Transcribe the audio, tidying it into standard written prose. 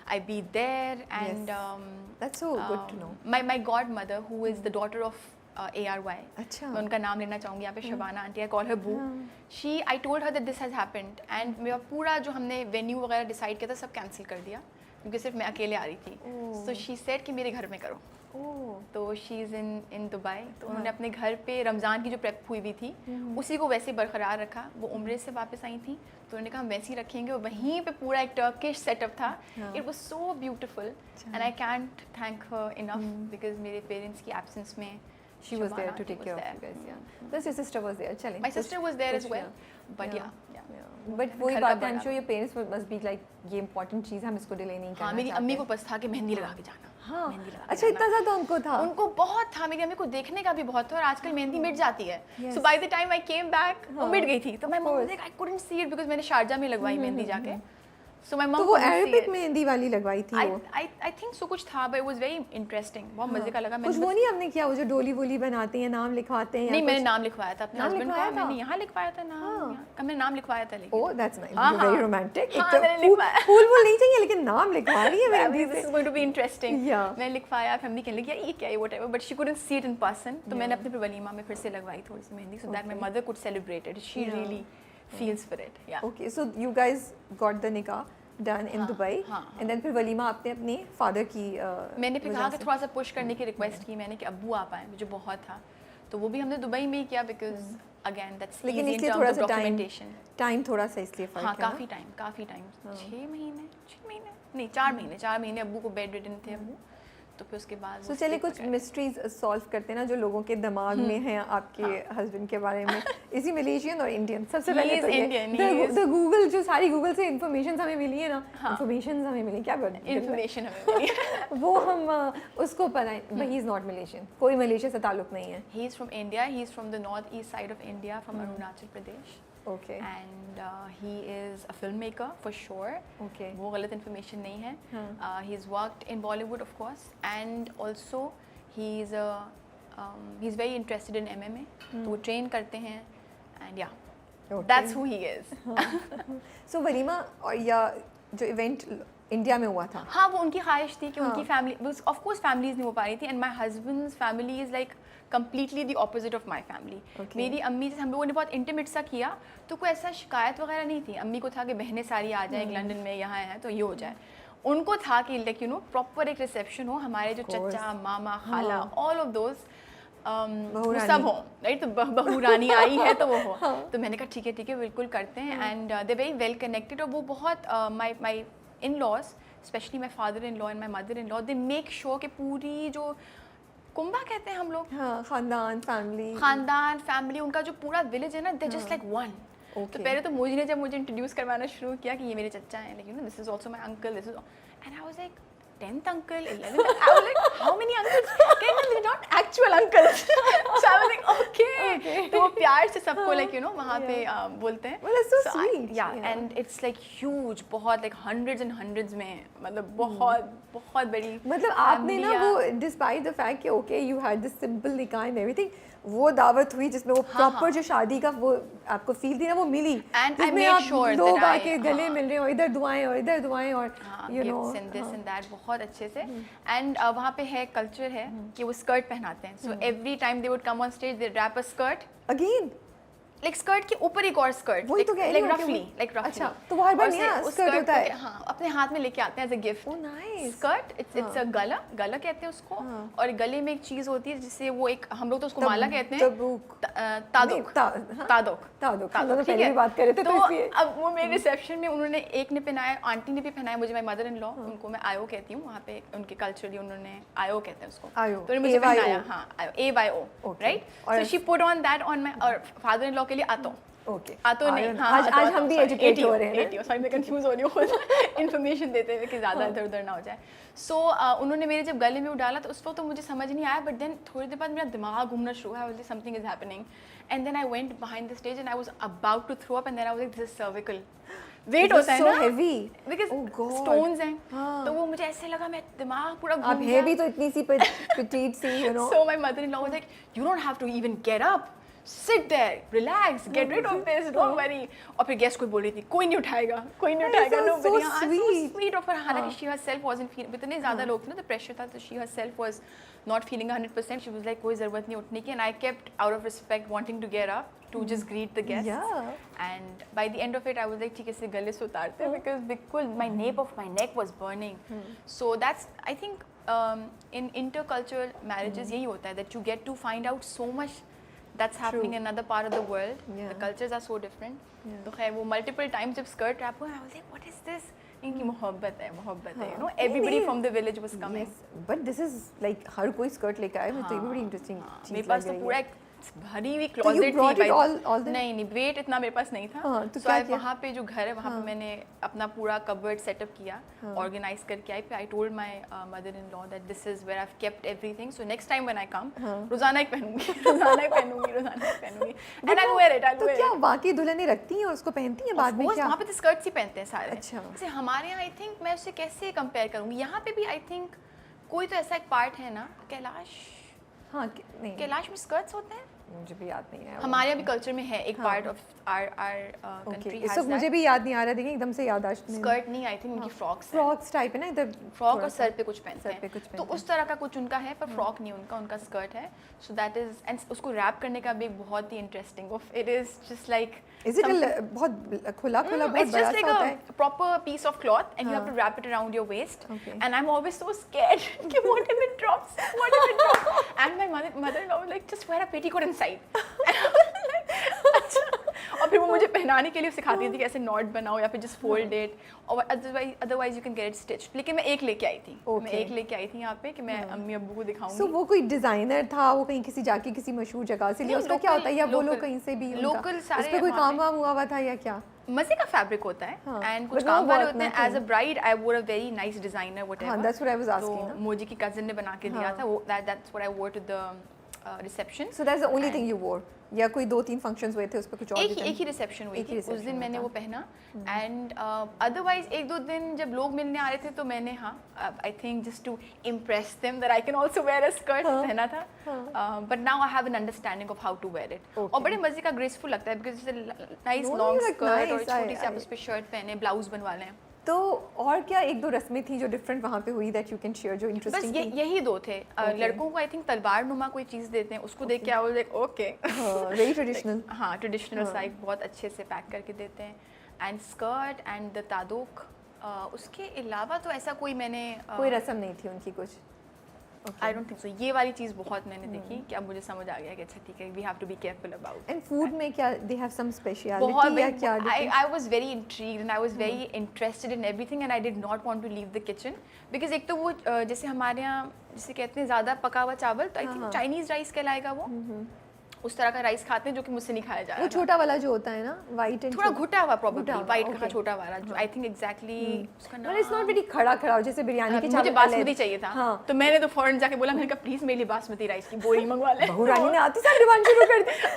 I be there, and That's so good to know. My godmother, who is the daughter of ARY, अच्छा. मैं उनका नाम लेना चाहूँगी यहाँ पे, Shabana aunty, I call her Boo. I told her that this has happened, and मेरा पूरा जो हमने वेन्यू वगैरह डिसाइड किया था सब कैंसिल कर दिया क्योंकि सिर्फ मैं अकेले आ रही थी. So she said कि मेरे घर में करो. तो शी इज़ इन दुबई. तो उन्होंने अपने घर पे रमज़ान की जो प्रेप हुई हुई थी उसी को वैसे बरकरार रखा. वो उम्रे से वापस आई थी तो उन्होंने कहा हम वैसे ही रखेंगे. और वहीं पे पूरा एक टर्किश सेटअप था. It was so beautiful and I can't thank her enough because मेरे पेरेंट्स की एब्सेंस में she was there to take care of you guys. Plus your sister was there. चलें. My sister was there as well. But But वही बात है, I'm sure your parents must be like ये important चीज़ हम इसको delay नहीं करना. हाँ, मेरी अम्मी को बस था कि मेहंदी लगा के जाना. हाँ, अच्छा इतना ज़्यादा उनको था. उनको बहुत था. मेरी अम्मी को देखने का भी बहुत था. और आजकल मेहंदी मिट जाती है. So by the time I came back वो मिट गई थी. तो my mom was like I couldn't see it because मैंने शारजा में लगवाई मेहंदी जाके. So my mom. तो वो अरेबिक मेहंदी वाली लगवाई थी वो. I think so कुछ था, but it was very interesting. बहुत मजे का लगा. कुछ वो नहीं हमने किया, वो जो डोली वोली बनाते हैं, नाम लिखवाते हैं. नहीं, मैंने नाम लिखवाया था अपने हस्बैंड का. मैंने यहाँ लिखवाया था नाम. मैंने नाम लिखवाया था. लेकिन Oh, that's nice. Very romantic. फूल वूल नहीं चाहिए लेकिन नाम लिखवा रही है मेहंदी से. This is going to be interesting. Yeah. मैंने लिखवाया. फैमिली कहने लगी ये क्या है whatever, but she couldn't see it in person. तो मैंने अपने वलीमा में फिर से लगवाई थोड़ी सी mehndi so that my mother could celebrate it. She really feels for it. Yeah. Okay, so you guys got the nikah done in Dubai, and then फिर वलीमा आपने अपने फादर की मैंने फिर कहा कि थोड़ा सा पुश करने की रिक्वेस्ट की मैंने कि अब्बू आ पाए. मुझे बहुत था तो वो भी हमने दुबई में ही किया बिकॉज अगेन दैट्स लेकिन इसलिए थोड़ा सा टाइम थोड़ा सा इसलिए फर्क है. हाँ, काफ़ी टाइम 6 महीने नहीं 4 महीने अब्बू को बेड रिडन थे अब्बू. तो फिर उसके बाद तो चलिए कुछ मिस्ट्रीज सॉल्व करते हैं ना जो लोगों के दिमाग में हैं आपके हस्बैंड के बारे में. इसी मलेशियन और इंडियन सबसे पहले तो ये गूगल जो सारी गूगल से इन्फॉर्मेशन हमें मिली है ना, इन्फॉर्मेशन हमें मिली क्या इन्फॉर्मेशन हमें मिली वो हम उसको पता है. But he is not Malaysian, कोई मलेशिया से ताल्लुक नहीं है. He is from India. He is from the north east side of India, from Arunachal Pradesh. Okay. And he is a filmmaker for sure. Okay. वो गलत information नहीं है. He's worked in Bollywood of course, and also he's very interested in MMA. तो वो train करते हैं, and yeah, that's who he is. So walima और या जो event इंडिया में हुआ था. हाँ, वो उनकी ख्वाहिश थी कि उनकी फैमिली ऑफ कोर्स फैमिलीज नहीं हो पा रही थी. And my husband's family is like completely the opposite of my family. मेरी अम्मी से हम लोगों ने बहुत इंटीमेट सा किया तो कोई ऐसा शिकायत वगैरह नहीं थी. अम्मी को था कि बहनें सारी आ जाएं लंदन में, यहाँ हैं तो ये हो जाए. उनको था कि लाइक यू नो प्रॉपर एक रिसेप्शन हो, हमारे जो चचा मामा खाला ऑल ऑफ दोज सब हो, राइट. तो बहू रानी आई है तो वो हो. तो मैंने कहा ठीक है बिल्कुल करते हैं. And they very well connected. और वो बहुत माई in-laws, especially my father-in-law and my mother-in-law, they make sure कि पूरी जो कुंबा कहते हैं हम लोग, खानदान फैमिली उनका जो पूरा विलेज है ना, they're just like one. तो पहले तो मुझे जब मुझे इंट्रोड्यूस करवाना शुरू किया कि ये मेरे चचा हैं, लेकिन this is also my uncle, this is, and I was like 10th uncle, 11th, I was like how many uncles? They're not actual uncles. So I was like okay. तो वो प्यार से सबको like you know वहाँ पे बोलते हैं. Well, that's so sweet. Yeah, and it's like huge, बहुत like hundreds and hundreds में, मतलब बहुत बड़ी. मतलब आपने ना वो despite the fact कि okay you had this simple nikah and everything, वो दावत हुई जिसमें वो प्रॉपर जो शादी का वो आपको फील थी ना वो मिली. And I made sure that लोग आके गले मिल रहे हो, इधर दुआएं और इधर दुआएं और you know and this and that बहुत अच्छे से. And वहाँ पे है कल्चर है कि वो स्कर्ट पहनाते हैं. So every time they would come on stage they wrap a skirt again. Like skirt के ऊपर एक और स्कर्ट, वही तो लाइक रफली. अच्छा, तो वो हर बार नया स्कर्ट होता है. हाँ, अपने हाथ में लेके आते हैं as a gift. Oh nice. Skirt it's a गला कहते हैं उसको. और गले में एक चीज होती है जिससे वो एक, हम लोग तो उसको माला कहते हैं. तादुक. पहले भी बात कर रहे थे तो अब वो मेरे रिसेप्शन में उन्होंने एक ने पहनाया, आंटी ने भी पहनाया मुझे, माय मदर इन लॉ, उनको मैं आयो कहती हूँ वहाँ पे उनके कल्चरली उन्होंने आयो कहते हैं उसको. तो उन्होंने मुझे पहनाया. हाँ, AYO, right. So she put on that on my, और फादर इन लॉ के लिए आतो. ओके. आतो नहीं. आज हम भी एजुकेट हो रहे हैं. सॉरी मैं कंफ्यूज हो रही हूँ इन्फॉर्मेशन देते हुए कि ज़्यादा इधर उधर ना हो जाए. सो उन्होंने मेरे जब गले में वो डाला तो उस वक्त तो मुझे समझ नहीं आया. बट देन थोड़ी देर बाद मेरा दिमाग घूमना शुरू हुआ. Something is happening. And then I went behind the stage and I was about to throw up and then I was like this is cervical. Wait होता है ना, बिकॉज स्टोन्स हैं. तो वो मुझे ऐसे लगा, मैं दिमाग पूरा घूम गया. अब है भी तो इतनी सी petite C, you know. So my mother-in-law was like, you don't have to even get up. sit there, relax, get rid of this, don't worry. और फिर गेस्ट कोई बोल रही थी कोई नहीं उठाएगा, nobody. So sweet. और फिर हालांकि she herself wasn't feeling, इतने ज़्यादा लोग थे ना, the pressure था, तो she herself was not feeling 100%. She was like कोई ज़रूरत नहीं उठने की, and I kept out of respect wanting to get up to just greet the guests. Yeah. And by the end of it, I was like, ठीक है, इसे गले से उतारते हैं, because my nape of my neck was burning. So that's, I think, in intercultural marriages यही होता है that you get to find out so much that's happening in another part of the world. Yeah. The cultures are so different. तो खैर वो multiple times जब skirt wrap हुआ, I was like, what is this? इनकी मोहब्बत है, you know, everybody from the village was coming. Yes, but this is like हर कोई skirt लेकर आए, तो ये भी बड़ी इंटरेस्टिंग चीज मेरे पास तो लग पूरा रही है। एक भरी हुई So you क्लोजेट brought थी it all the- नहीं वेट इतना मेरे पास नहीं था। हाँ, तो So क्या I किया? वहाँ पे जो घर है वहाँ पे मैंने अपना पूरा कबर्ड सेटअप किया, ऑर्गेनाइज करके आई। I told my mother in law that this is where I have kept everything, so next time when I come रोजाना ही पहनूंगी, रोजाना ही पहनूंगी एंड आई वेयर इट। तो क्या बाकी दुल्हनें रखती हैं और उसको पहनती हैं बाद में क्या? वहाँ पे तो स्कर्ट्स ही पहनते हैं सारे। अच्छा। जैसे हमारे यहाँ आई थिंक मैं उससे कैसे कंपेयर करूँगी, यहाँ पे भी आई थिंक कोई तो ऐसा एक पार्ट है ना, कैलाश, हाँ नहीं, कैलाश में स्कर्ट्स होते हैं। मुझे भी याद नहीं है। हमारे यहाँ भी कल्चर में है एक पार्ट ऑफ आवर कंट्री इस वक्त मुझे भी याद नहीं आ रहा, देखिए एकदम से याद आ स्कर्ट नहीं, आई थिंक उनकी फ्रॉक्स फ्रॉक्स टाइप है ना, इधर फ्रॉक और सर पे कुछ पहनते सर पे हैं, कुछ तो पहनते उस तरह का कुछ उनका है, पर फ्रॉक नहीं उनका, उनका स्कर्ट है। सो दैट इज, एंड उसको रैप करने का भी एक बहुत ही interesting of, it is just like is it बहुत खुला बहुत it's बड़ा just like सा होता a है। proper piece of cloth and you have to wrap it around your waist. Okay. And I'm always so scared. कि what if it drops? What if it drops? And my mother-in-law was like, just wear a petticoat inside. And I was like, अच्छा। और फिर वो मुझे पहनाने के लिए सिखाती थी कि ऐसे नॉट बनाओ या फिर जस्ट फोल्ड इट, और otherwise you can get it stitched. लेकिन मैं एक लेके आई थी, मैं एक लेके आई थी यहाँ पे कि मैं अम्मी अब्बू को दिखाऊंगी। सो वो कोई डिजाइनर था, वो कहीं किसी जाके किसी मशहूर जगह से लिया, उसका क्या होता है, या वो लोग कहीं से भी लोकल सारे उस पे कोई काम वाम हुआ था या क्या? मजे का फैब्रिक होता है एंड कुछ But काम वो वाले बहुत होते हैं। एज अ ब्राइड आई वोर a very nice designer whatever. हाँ, that's what I was asking, तो ना? मोजी की कजिन ने बना के दिया था वो, that's what I wore to the reception. So that's the only thing you wore, या कोई 2-3 फंक्शंस हुए थे उस पे कुछ और? एक ही रिसेप्शन हुई थी, उस दिन मैंने वो पहना। एंड अदरवाइज एक दो दिन जब लोग मिलने आ रहे थे तो मैंने I think just to impress them that I can also wear a skirt पहना था। But now I have an understanding of how to wear it. और बड़े मजे का ग्रेसफुल लगता है because it's nice long skirt और छोटी सी आप उस पे शर्ट पहने, ब्लाउज बनवा लें। तो और क्या एक दो रस्में थी जो डिफरेंट वहाँ पे हुई दैट यू कैन शेयर, जो बस इंटरेस्टिंग थी? यही दो थे। लड़कों को आई थिंक तलवार नुमा कोई चीज़ देते हैं, उसको देख के आई was like okay, very traditional. हाँ ट्रेडिशनल साइक बहुत अच्छे से पैक करके देते हैं। एंड स्कर्ट एंड द तादोक, उसके अलावा तो ऐसा कोई मैंने कोई रस्म नहीं थी उनकी कुछ? I don't think so. ये वाली चीज़ बहुत मैंने देखी कि अब मुझे समझ आ गया कि अच्छा ठीक है, we have to be careful about. And food में क्या दे हैव सम स्पेशलिटी या क्या? I was very intrigued and I was very interested in everything and I did not want to leave the kitchen because एक तो वो जैसे हमारे यहाँ जिसे कहते हैं ज़्यादा पका हुआ चावल, तो आई थिंक चाइनीज़ राइस कहलाएगा वो, उस तरह का राइस खाते हैं जो कि मुझसे नहीं खाया जा रहा। वो छोटा वाला जो होता है ना, वाइट एंड थोड़ा घुटा हुआ प्रोबेबली, वाइट का छोटा वाला जो आई थिंक एग्जैक्टली उसका नाम, इट्स नॉट वेरी खड़ा जैसे बिरयानी के चावल। मुझे बासमती चाहिए था, तो मैंने तो फौरन जाके बोला, मैंने कहा प्लीज मेरे लिए बासमती राइस की बोरी मंगवा ले। बहू रानी ने आती सारी डिमांड शुरू कर दी।